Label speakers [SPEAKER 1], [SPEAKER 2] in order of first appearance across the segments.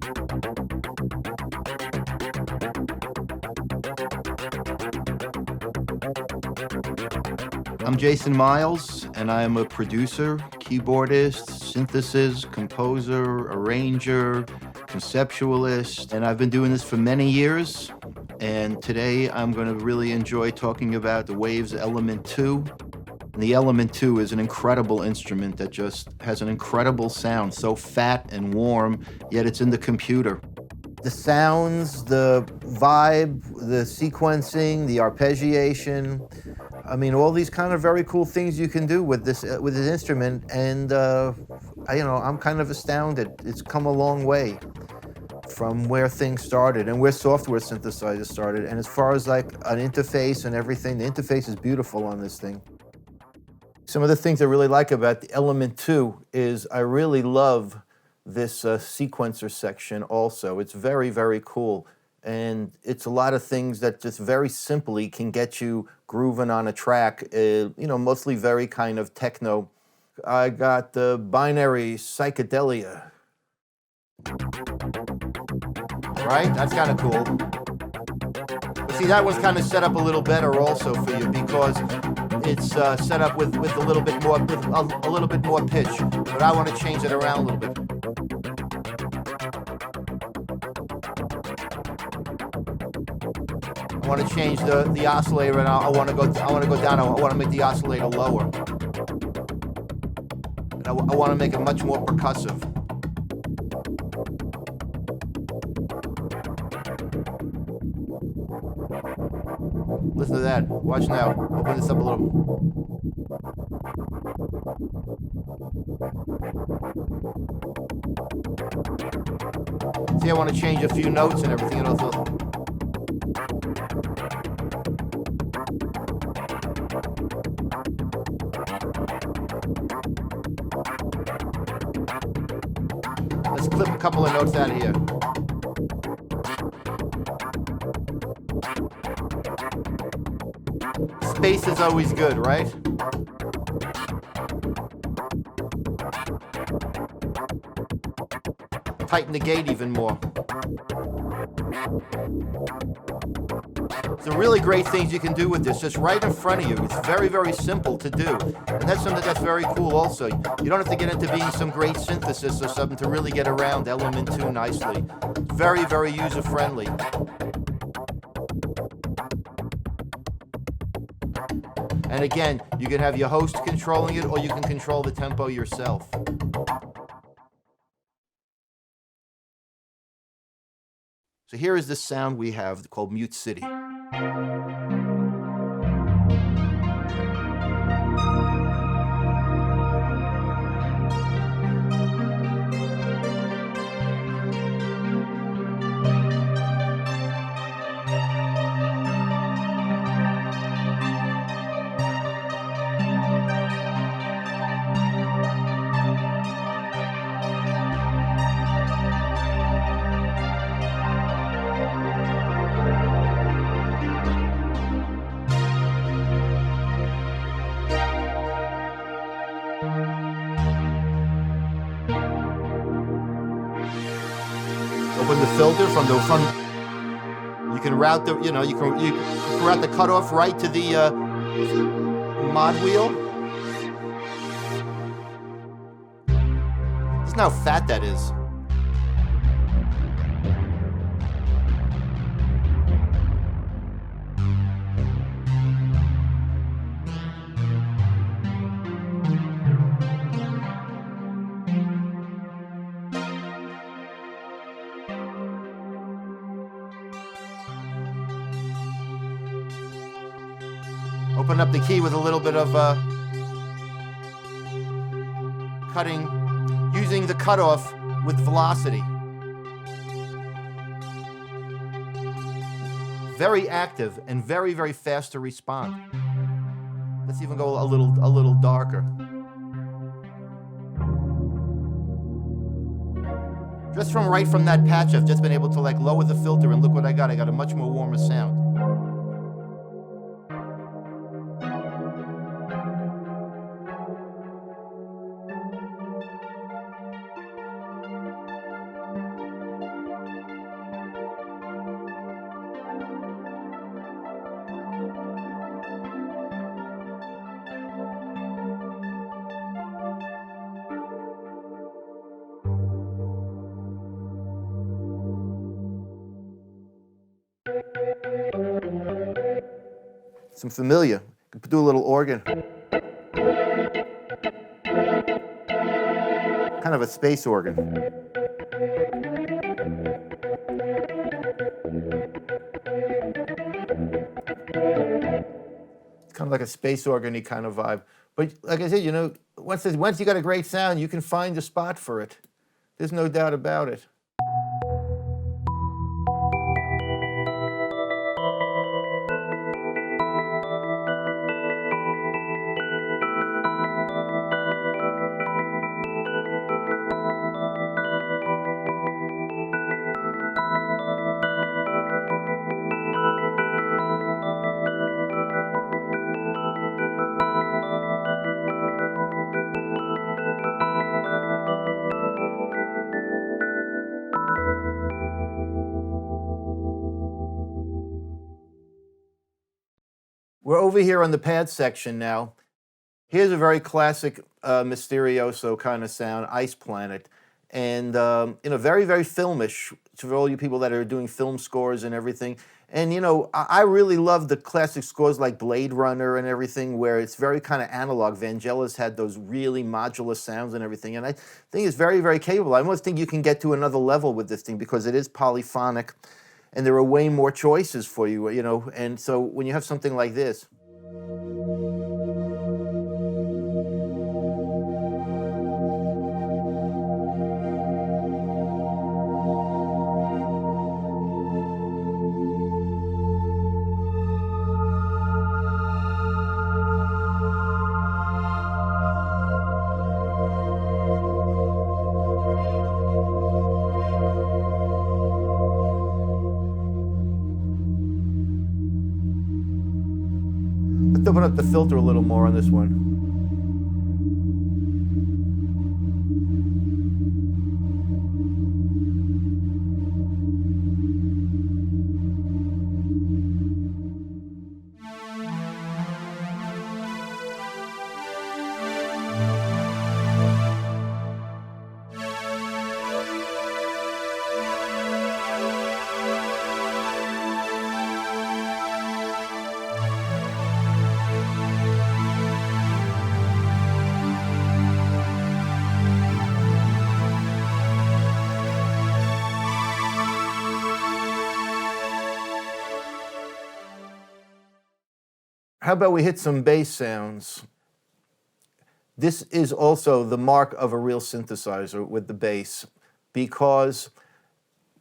[SPEAKER 1] I'm Jason Miles, and I am a producer, keyboardist, synthesis, composer, arranger, conceptualist, and I've been doing this for many years. And today I'm going to really enjoy talking about the Waves Element 2. And the Element 2 is an incredible instrument that just has an incredible sound, so fat and warm, yet it's in the computer. The sounds, the vibe, the sequencing, the arpeggiation, I mean, all these kind of very cool things you can do with this instrument, and I'm kind of astounded. It's come a long way from where things started and where software synthesizers started. And as far as like an interface and everything, the interface is beautiful on this thing. Some of the things I really like about the Element 2 is I really love this sequencer section also. It's very, very cool. And it's a lot of things that just very simply can get you grooving on a track, mostly very kind of techno. I got the binary psychedelia. Right? That's kind of cool. But see, that one's kind of set up a little better also for you because it's set up with a little bit more pitch. But I want to change it around a little bit. I want to change the oscillator, and I want to go down. I want to make the oscillator lower. And I want to make it much more percussive. Listen to that. Watch now. Open this up a little. See, I want to change a few notes and everything. And also. Let's clip a couple of notes out of here. Space is always good, right? Tighten the gate even more. Some really great things you can do with this, just right in front of you. It's very, very simple to do. And that's something that's very cool also. You don't have to get into being some great synthesis or something to really get around Element 2 nicely. Very, very user-friendly. And again, you can have your host controlling it, or you can control the tempo yourself. So here is the sound we have called Mute City. Open the filter from the front. You can route the, you can route the cutoff right to the mod wheel. Listen how fat that is. Open up the key with a little bit of cutting, using the cutoff with velocity. Very active and very, very fast to respond. Let's even go a little darker. Just right from that patch, I've just been able to like lower the filter, and look what I got. I got a much more warmer sound. Some familiar. Could do a little organ. Kind of a space organ. It's kind of like a space organ-y kind of vibe. But like I said, you know, once you got a great sound, you can find a spot for it. There's no doubt about it. We're over here on the pad section now. Here's a very classic Mysterioso kind of sound, Ice Planet. And, you know, very, very filmish for all you people that are doing film scores and everything. And, you know, I really love the classic scores like Blade Runner and everything, where it's very kind of analog. Vangelis had those really modular sounds and everything. And I think it's very, very capable. I almost think you can get to another level with this thing because it is polyphonic and there are way more choices for you, you know. And so when you have something like this, let's open up the filter a little more on this one. How about we hit some bass sounds? This is also the mark of a real synthesizer with the bass, because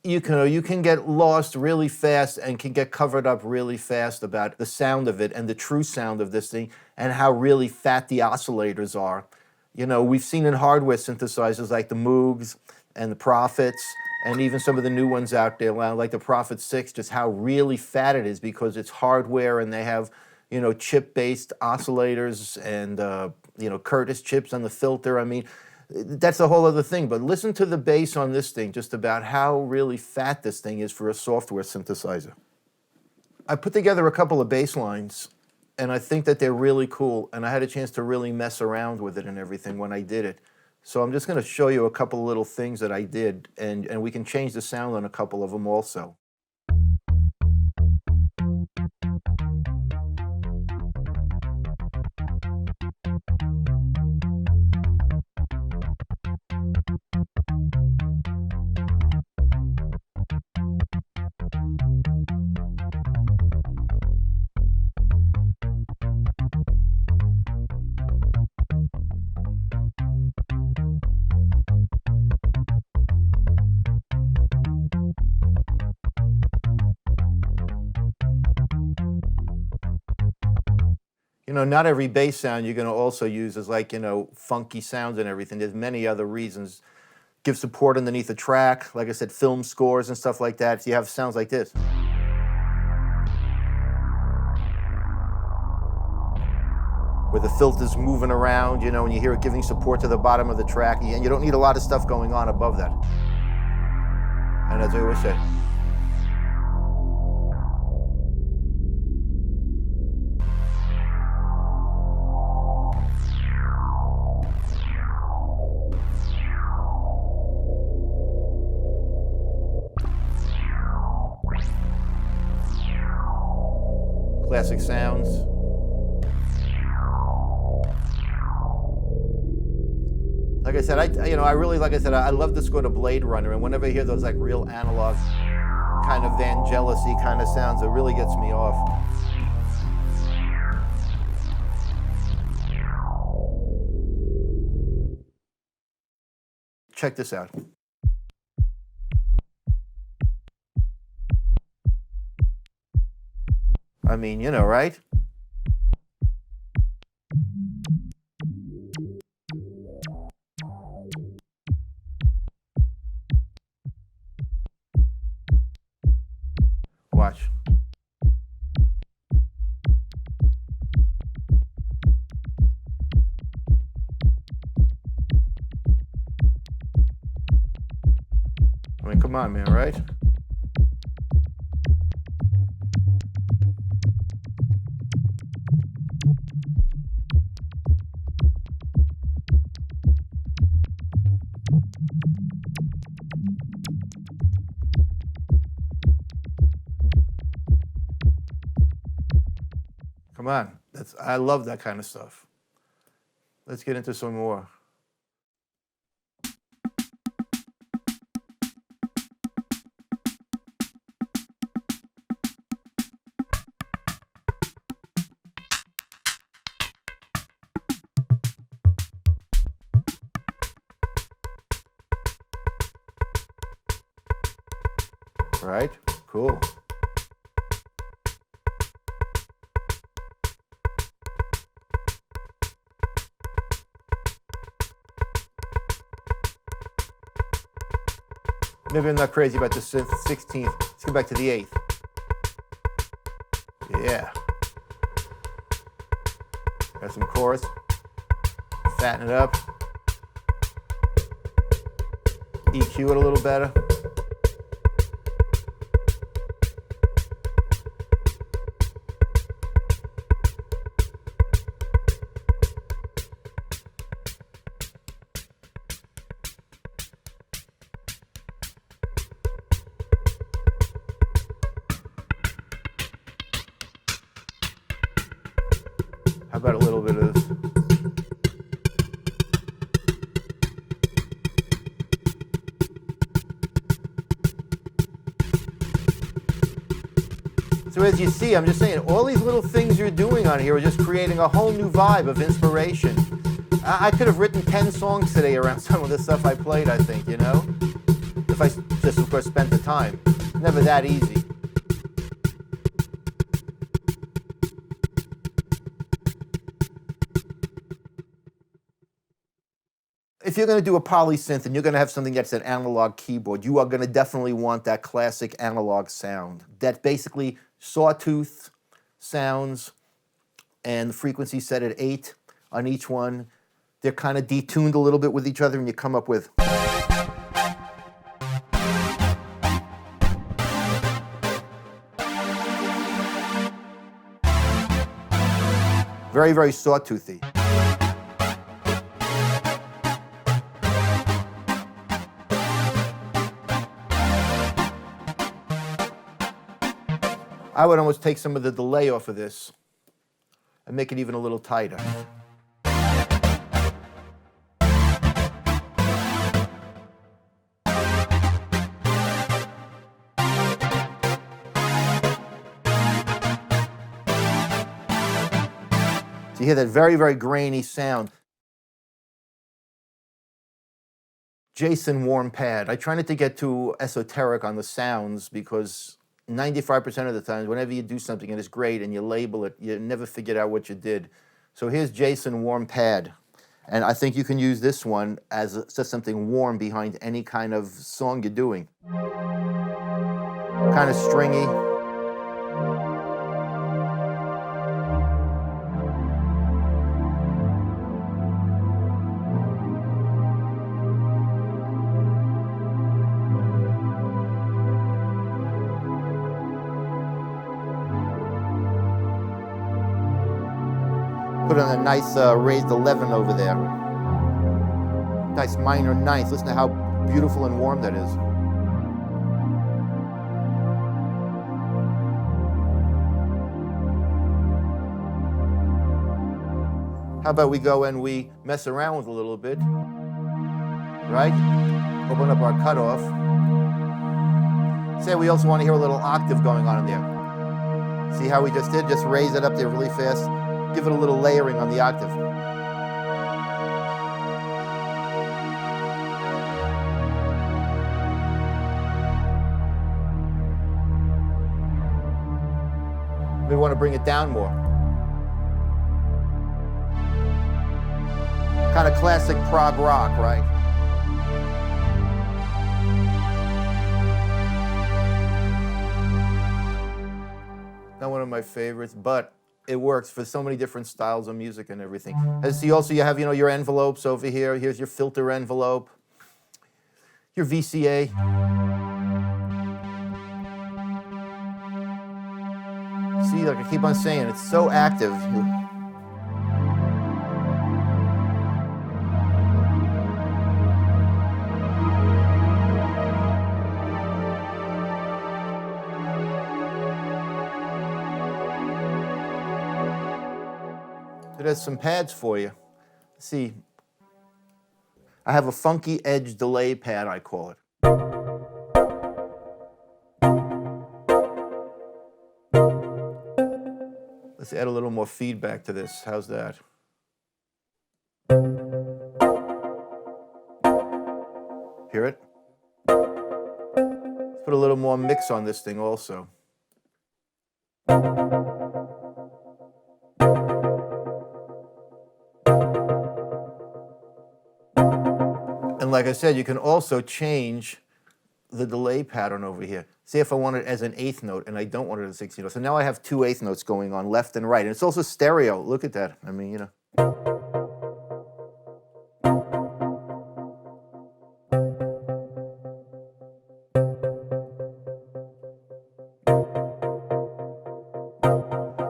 [SPEAKER 1] you can get lost really fast and can get covered up really fast about the sound of it and the true sound of this thing and how really fat the oscillators are. You know, we've seen in hardware synthesizers like the Moogs and the Prophets and even some of the new ones out there, like the Prophet 6, just how really fat it is because it's hardware and they have, you know, chip-based oscillators and, you know, Curtis chips on the filter. I mean, that's a whole other thing. But listen to the bass on this thing, just about how really fat this thing is for a software synthesizer. I put together a couple of bass lines, and I think that they're really cool, and I had a chance to really mess around with it and everything when I did it. So I'm just going to show you a couple of little things that I did, and we can change the sound on a couple of them also. You know, not every bass sound you're going to also use is like, you know, funky sounds and everything. There's many other reasons. Give support underneath the track, like I said, film scores and stuff like that. So you have sounds like this. Where the filter's moving around, you know, and you hear it giving support to the bottom of the track, and you don't need a lot of stuff going on above that. And as I always say, classic sounds. Like I said, I really, like I said, I love the score to Blade Runner, and whenever I hear those like real analog kind of Vangelis-y kind of sounds, it really gets me off. Check this out. I mean, you know, right? Watch. I mean, come on, man, right? Come on. I love that kind of stuff. Let's get into some more. Right? Cool. Maybe I'm not crazy about the synth 16th. Let's go back to the 8th. Yeah. Got some chorus. Fatten it up. EQ it a little better. How about a little bit of this? So as you see, I'm just saying, all these little things you're doing on here are just creating a whole new vibe of inspiration. I could have written 10 songs today around some of the stuff I played, I think, you know? If I just, of course, spent the time. Never that easy. If you're going to do a polysynth and you're going to have something that's an analog keyboard, you are going to definitely want that classic analog sound. That basically sawtooth sounds and the frequency set at 8 on each one. They're kind of detuned a little bit with each other and you come up with... very, very sawtoothy. I would almost take some of the delay off of this and make it even a little tighter. So you hear that very, very grainy sound. Jason warm pad. I try not to get too esoteric on the sounds because 95% of the times, whenever you do something and it's great and you label it, you never figured out what you did. So here's Jason warm pad. And I think you can use this one as just something warm behind any kind of song you're doing. Kind of stringy. Put on a nice raised 11 over there. Nice minor ninth. Listen to how beautiful and warm that is. How about we go and we mess around with a little bit, right? Open up our cutoff. Say we also want to hear a little octave going on in there. See how we just did? Just raise it up there really fast. Give it a little layering on the octave. We want to bring it down more. Kind of classic prog rock, right? Not one of my favorites, but it works for so many different styles of music and everything. As you also, you have, your envelopes over here. Here's your filter envelope, your VCA. See, like I keep on saying, it's so active. It has some pads for you. See, I have a funky edge delay pad, I call it. Let's add a little more feedback to this. How's that? Hear it? Let's put a little more mix on this thing also. And like I said, you can also change the delay pattern over here. See if I want it as an eighth note and I don't want it as a 16th note. So now I have two eighth notes going on left and right. And it's also stereo. Look at that. I mean,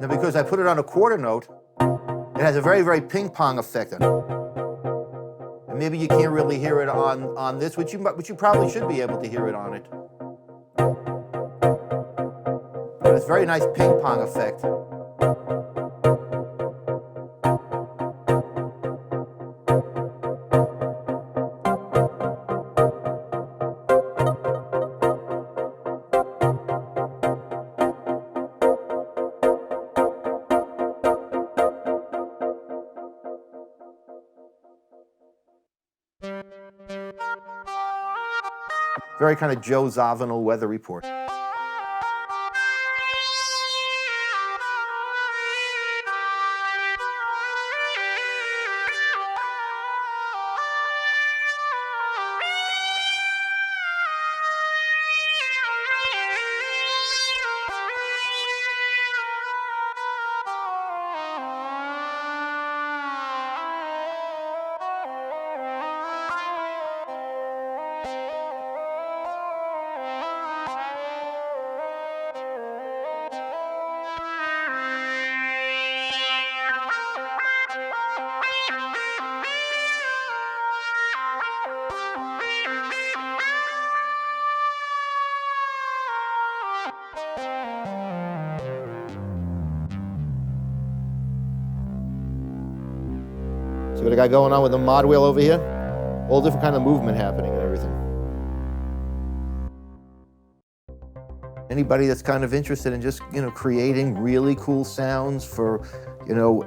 [SPEAKER 1] Now because I put it on a quarter note, it has a very, very ping pong effect on it. And maybe you can't really hear it on this, which you probably should be able to hear it on it. But it's a very nice ping pong effect. Very kind of Joe Zawinul weather report. See what I got going on with the mod wheel over here? All different kind of movement happening and everything. Anybody that's kind of interested in just, creating really cool sounds for,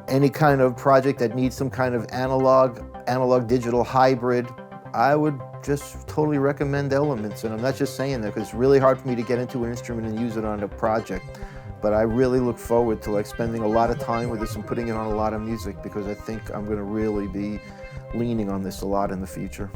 [SPEAKER 1] any kind of project that needs some kind of analog digital hybrid, I would just totally recommend Elements. And I'm not just saying that because it's really hard for me to get into an instrument and use it on a project. But I really look forward to spending a lot of time with this and putting it on a lot of music because I think I'm going to really be leaning on this a lot in the future.